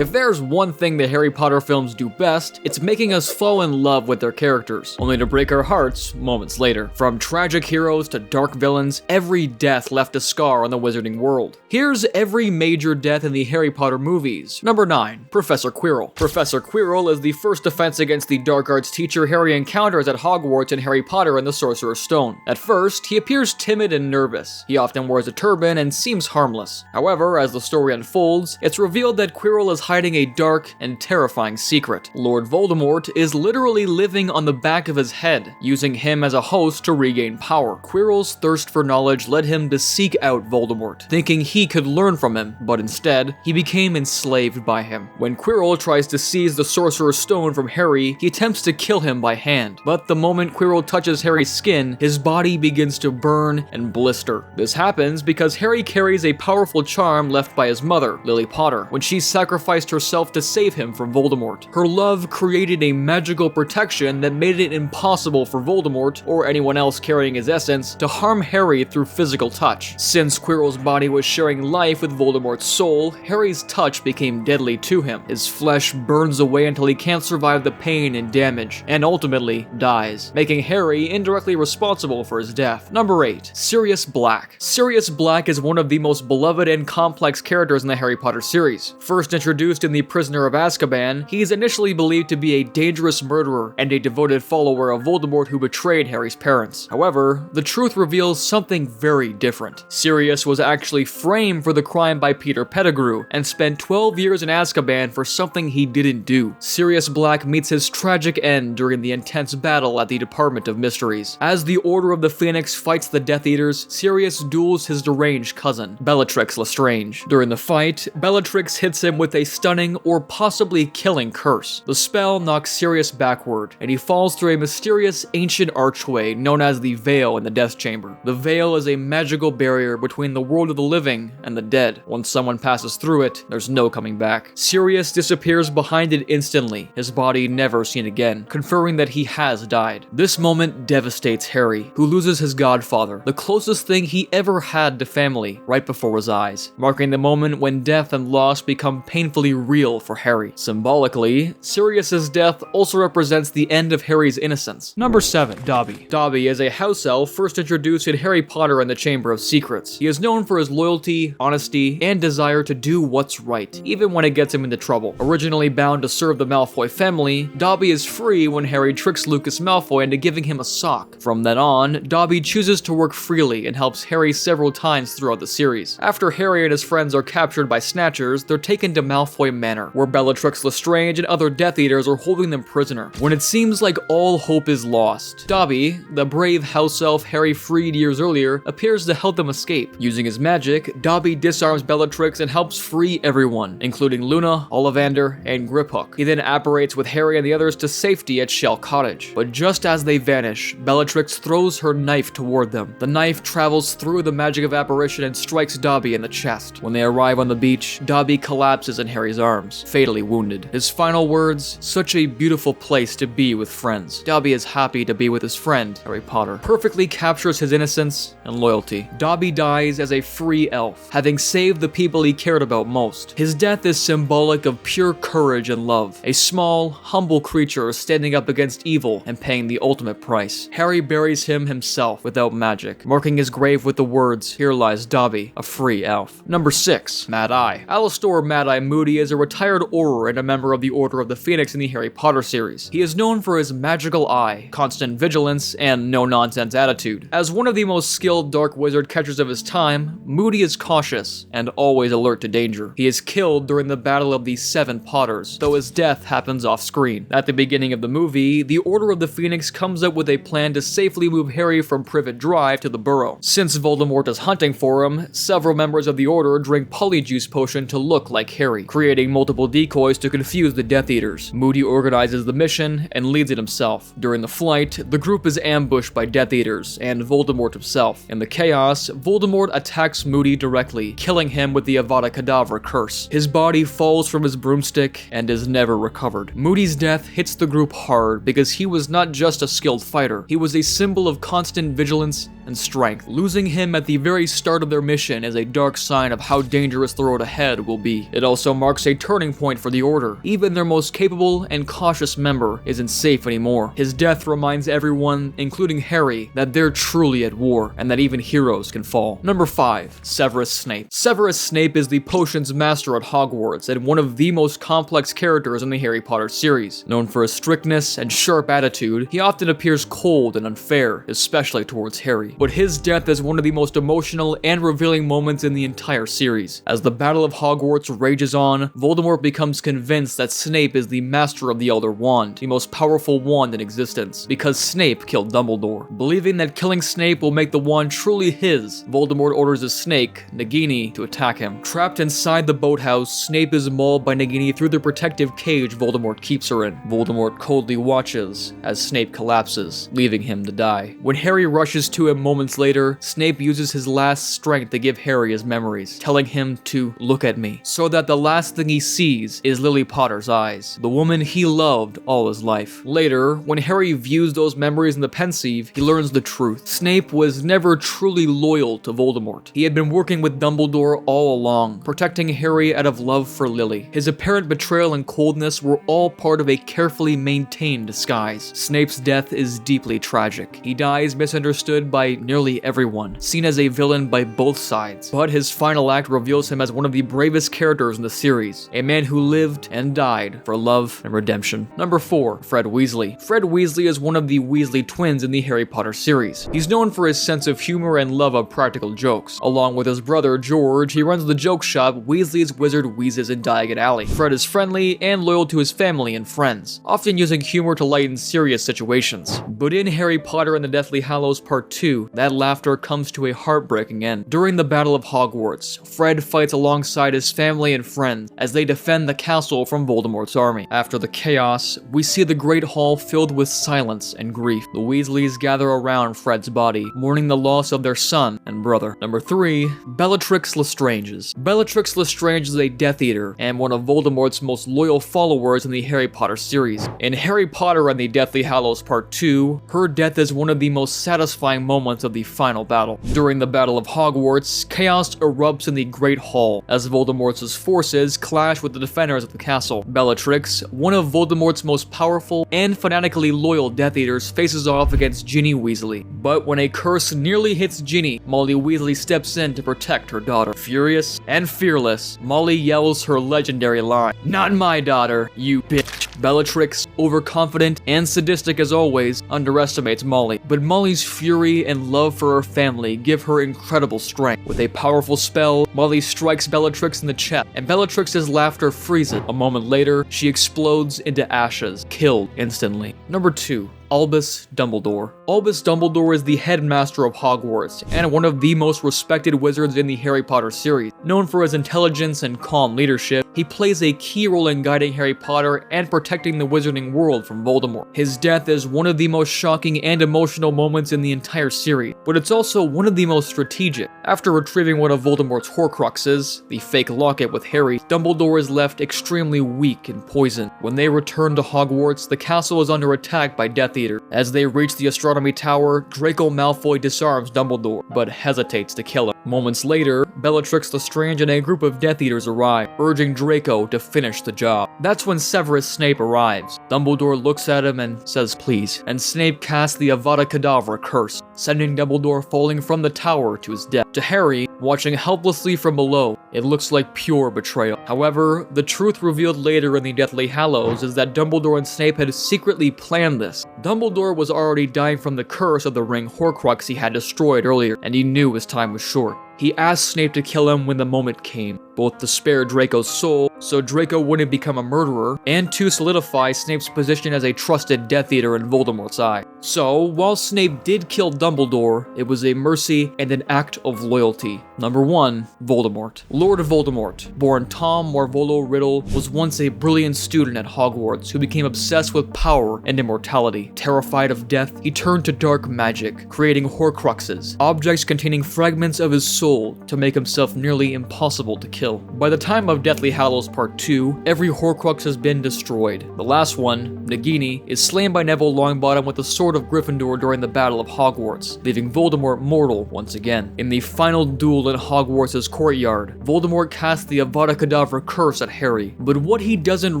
If there's one thing the Harry Potter films do best, it's making us fall in love with their characters, only to break our hearts moments later. From tragic heroes to dark villains, every death left a scar on the wizarding world. Here's every major death in the Harry Potter movies. Number 9. Professor Quirrell. Professor Quirrell is the first offense against the dark arts teacher Harry encounters at Hogwarts in Harry Potter and the Sorcerer's Stone. At first, he appears timid and nervous. He often wears a turban and seems harmless. However, as the story unfolds, it's revealed that Quirrell is hiding a dark and terrifying secret. Lord Voldemort is literally living on the back of his head, using him as a host to regain power. Quirrell's thirst for knowledge led him to seek out Voldemort, thinking he could learn from him, but instead, he became enslaved by him. When Quirrell tries to seize the Sorcerer's Stone from Harry, he attempts to kill him by hand. But the moment Quirrell touches Harry's skin, his body begins to burn and blister. This happens because Harry carries a powerful charm left by his mother, Lily Potter, when she sacrificed herself to save him from Voldemort. Her love created a magical protection that made it impossible for Voldemort, or anyone else carrying his essence, to harm Harry through physical touch. Since Quirrell's body was sharing life with Voldemort's soul, Harry's touch became deadly to him. His flesh burns away until he can't survive the pain and damage, and ultimately dies, making Harry indirectly responsible for his death. Number 8. Sirius Black. Sirius Black is one of the most beloved and complex characters in the Harry Potter series. First introduced in The Prisoner of Azkaban, he is initially believed to be a dangerous murderer and a devoted follower of Voldemort who betrayed Harry's parents. However, the truth reveals something very different. Sirius was actually framed for the crime by Peter Pettigrew and spent 12 years in Azkaban for something he didn't do. Sirius Black meets his tragic end during the intense battle at the Department of Mysteries. As the Order of the Phoenix fights the Death Eaters, Sirius duels his deranged cousin, Bellatrix Lestrange. During the fight, Bellatrix hits him with a stunning or possibly killing curse. The spell knocks Sirius backward, and he falls through a mysterious ancient archway known as the Veil in the Death Chamber. The Veil is a magical barrier between the world of the living and the dead. Once someone passes through it, there's no coming back. Sirius disappears behind it instantly, his body never seen again, confirming that he has died. This moment devastates Harry, who loses his godfather, the closest thing he ever had to family, right before his eyes, marking the moment when death and loss become painfully real for Harry. Symbolically, Sirius's death also represents the end of Harry's innocence. Number 7. Dobby. Dobby is a house elf first introduced in Harry Potter and the Chamber of Secrets. He is known for his loyalty, honesty, and desire to do what's right, even when it gets him into trouble. Originally bound to serve the Malfoy family, Dobby is free when Harry tricks Lucas Malfoy into giving him a sock. From then on, Dobby chooses to work freely and helps Harry several times throughout the series. After Harry and his friends are captured by Snatchers, they're taken to Malfoy Manor, where Bellatrix Lestrange and other Death Eaters are holding them prisoner. When it seems like all hope is lost, Dobby, the brave house elf Harry freed years earlier, appears to help them escape. Using his magic, Dobby disarms Bellatrix and helps free everyone, including Luna, Ollivander, and Griphook. He then apparates with Harry and the others to safety at Shell Cottage. But just as they vanish, Bellatrix throws her knife toward them. The knife travels through the magic of apparition and strikes Dobby in the chest. When they arrive on the beach, Dobby collapses in Harry's arms, fatally wounded. His final words, "Such a beautiful place to be with friends." Dobby is happy to be with his friend, Harry Potter, perfectly captures his innocence and loyalty. Dobby dies as a free elf, having saved the people he cared about most. His death is symbolic of pure courage and love, a small, humble creature standing up against evil and paying the ultimate price. Harry buries him himself without magic, marking his grave with the words, "Here lies Dobby, a free elf." Number 6. Mad Eye. Alastor Mad Eye Moody is a retired Auror and a member of the Order of the Phoenix in the Harry Potter series. He is known for his magical eye, constant vigilance, and no-nonsense attitude. As one of the most skilled dark wizard catchers of his time, Moody is cautious and always alert to danger. He is killed during the Battle of the Seven Potters, though his death happens off-screen. At the beginning of the movie, the Order of the Phoenix comes up with a plan to safely move Harry from Privet Drive to the Burrow. Since Voldemort is hunting for him, several members of the Order drink Polyjuice Potion to look like Harry, creating multiple decoys to confuse the Death Eaters. Moody organizes the mission and leads it himself. During the flight, the group is ambushed by Death Eaters and Voldemort himself. In the chaos, Voldemort attacks Moody directly, killing him with the Avada Kedavra curse. His body falls from his broomstick and is never recovered. Moody's death hits the group hard because he was not just a skilled fighter, he was a symbol of constant vigilance and and strength. Losing him at the very start of their mission is a dark sign of how dangerous the road ahead will be. It also marks a turning point for the Order. Even their most capable and cautious member isn't safe anymore. His death reminds everyone, including Harry, that they're truly at war, and that even heroes can fall. Number 5. Severus Snape. Severus Snape is the potions master at Hogwarts, and one of the most complex characters in the Harry Potter series. Known for his strictness and sharp attitude, he often appears cold and unfair, especially towards Harry. But his death is one of the most emotional and revealing moments in the entire series. As the Battle of Hogwarts rages on, Voldemort becomes convinced that Snape is the master of the Elder Wand, the most powerful wand in existence, because Snape killed Dumbledore. Believing that killing Snape will make the wand truly his, Voldemort orders his snake, Nagini, to attack him. Trapped inside the boathouse, Snape is mauled by Nagini through the protective cage Voldemort keeps her in. Voldemort coldly watches as Snape collapses, leaving him to die. When Harry rushes to him moments later, Snape uses his last strength to give Harry his memories, telling him to look at me, so that the last thing he sees is Lily Potter's eyes, the woman he loved all his life. Later, when Harry views those memories in the pensieve, he learns the truth. Snape was never truly loyal to Voldemort. He had been working with Dumbledore all along, protecting Harry out of love for Lily. His apparent betrayal and coldness were all part of a carefully maintained disguise. Snape's death is deeply tragic. He dies misunderstood by nearly everyone, seen as a villain by both sides. But his final act reveals him as one of the bravest characters in the series, a man who lived and died for love and redemption. Number 4. Fred Weasley. Fred Weasley is one of the Weasley twins in the Harry Potter series. He's known for his sense of humor and love of practical jokes. Along with his brother George, he runs the joke shop Weasley's Wizard Wheezes in Diagon Alley. Fred is friendly and loyal to his family and friends, often using humor to lighten serious situations. But in Harry Potter and the Deathly Hallows Part 2, that laughter comes to a heartbreaking end. During the Battle of Hogwarts, Fred fights alongside his family and friends as they defend the castle from Voldemort's army. After the chaos, we see the Great Hall filled with silence and grief. The Weasleys gather around Fred's body, mourning the loss of their son and brother. Number 3. Bellatrix Lestrange. Bellatrix Lestrange is a Death Eater and one of Voldemort's most loyal followers in the Harry Potter series. In Harry Potter and the Deathly Hallows Part 2, her death is one of the most satisfying moments of the final battle. During the Battle of Hogwarts, chaos erupts in the Great Hall as Voldemort's forces clash with the defenders of the castle. Bellatrix, one of Voldemort's most powerful and fanatically loyal Death Eaters, faces off against Ginny Weasley. But when a curse nearly hits Ginny, Molly Weasley steps in to protect her daughter. Furious and fearless, Molly yells her legendary line, "Not my daughter, you bitch." Bellatrix, overconfident and sadistic as always, underestimates Molly. But Molly's fury and love for her family give her incredible strength. With a powerful spell, Molly strikes Bellatrix in the chest, and Bellatrix's laughter freezes. A moment later, she explodes into ashes, killed instantly. Number 2. Albus Dumbledore. Albus Dumbledore is the headmaster of Hogwarts and one of the most respected wizards in the Harry Potter series. Known for his intelligence and calm leadership, he plays a key role in guiding Harry Potter and protecting the wizarding world from Voldemort. His death is one of the most shocking and emotional moments in the entire series, but it's also one of the most strategic. After retrieving one of Voldemort's Horcruxes, the fake locket with Harry, Dumbledore is left extremely weak and poisoned. When they return to Hogwarts, the castle is under attack by Death Eaters. As they reach the astronomy tower, Draco Malfoy disarms Dumbledore, but hesitates to kill him. Moments later, Bellatrix Lestrange and a group of Death Eaters arrive, urging Draco to finish the job. That's when Severus Snape arrives. Dumbledore looks at him and says please, and Snape casts the Avada Kedavra curse, sending Dumbledore falling from the tower to his death. To Harry, watching helplessly from below, it looks like pure betrayal. However, the truth revealed later in the Deathly Hallows is that Dumbledore and Snape had secretly planned this. Dumbledore was already dying from the curse of the ring Horcrux he had destroyed earlier, and he knew his time was short. He asked Snape to kill him when the moment came, both to spare Draco's soul, so Draco wouldn't become a murderer, and to solidify Snape's position as a trusted Death Eater in Voldemort's eye. So, while Snape did kill Dumbledore, it was a mercy and an act of loyalty. Number 1. Voldemort. Lord Voldemort, born Tom Marvolo Riddle, was once a brilliant student at Hogwarts who became obsessed with power and immortality. Terrified of death, he turned to dark magic, creating Horcruxes, objects containing fragments of his soul soul to make himself nearly impossible to kill. By the time of Deathly Hallows Part 2, every Horcrux has been destroyed. The last one, Nagini, is slain by Neville Longbottom with the Sword of Gryffindor during the Battle of Hogwarts, leaving Voldemort mortal once again. In the final duel in Hogwarts' courtyard, Voldemort casts the Avada Kedavra curse at Harry, but what he doesn't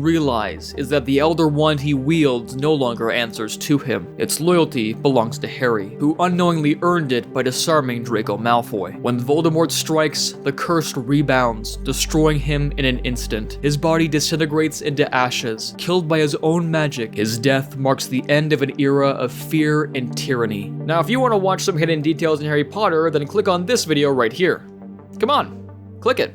realize is that the Elder Wand he wields no longer answers to him. Its loyalty belongs to Harry, who unknowingly earned it by disarming Draco Malfoy. When Voldemort strikes, the curse rebounds, destroying him in an instant. His body disintegrates into ashes, killed by his own magic. His death marks the end of an era of fear and tyranny. Now, if you want to watch some hidden details in Harry Potter, then click on this video right here. Come on, click it.